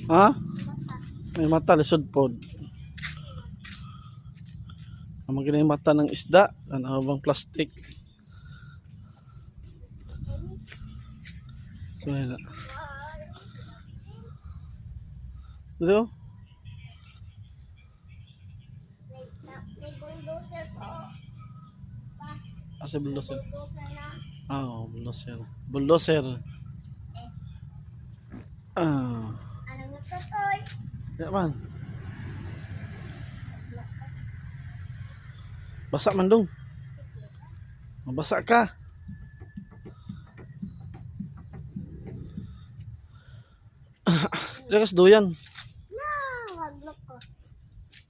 Ha? May mata, lisod pod. Ang mga mata ng isda, ano habang plastic. So, yun na. Dito? May bulldozer po. Asa bulldozer? Bulldozer na. Oh, bulldozer. Bulldozer. Yes. Ah. Anong natutoy? Ya man. Basa man dong. Mabasa ka. Diras doyan. No, wag loko.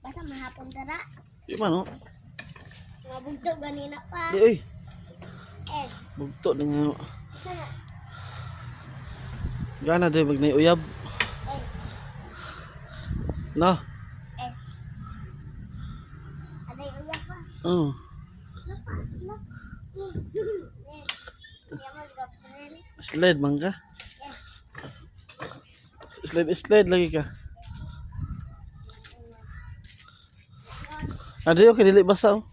Basta mahapon tara. Di man oh. Mabugto ganina pa. Di oy. Es. Bugto dengan gana day magnay uyab. Es. No. Es. Aday uyak pa. Oh. Lapa. Lapa. Yes. Yaman gapren. Slide man ka. Yes. Slide lagi ka. Ada yo kay dili basa oh.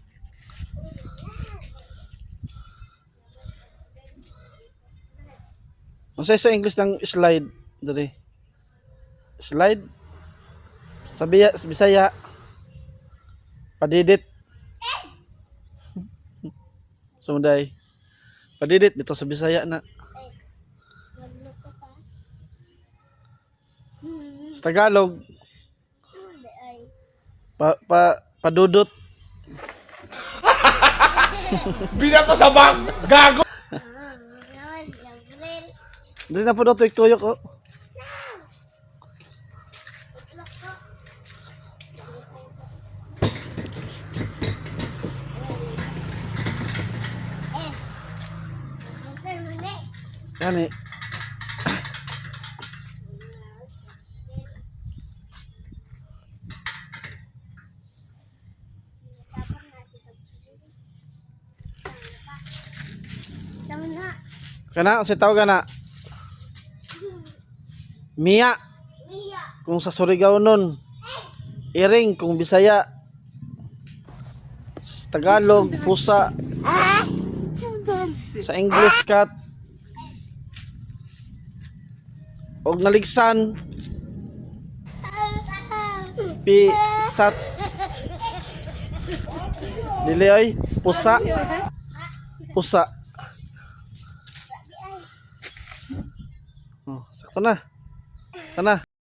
Masay sa English ng slide dali. Slide. Sa Bisaya. Padidit. Sumunday. Padidit dito sa Bisaya na. Es. Magloko pa. Sa Tagalog, Hindi ay. padudot. Binato sa bag! Gago! Yaman gapren. Dili na po daw tuyok oh. Loko. Es. Bulldozer mo na. Yani. Sama na. Kana sa tawag na. Mia Mia. kung sa Surigao nun. Iring kung Bisaya. Sa Tagalog pusa. Sa English cat. Og naligsan pisat. Dili ay pusa. Pusa. Oh, sakto na. Sana.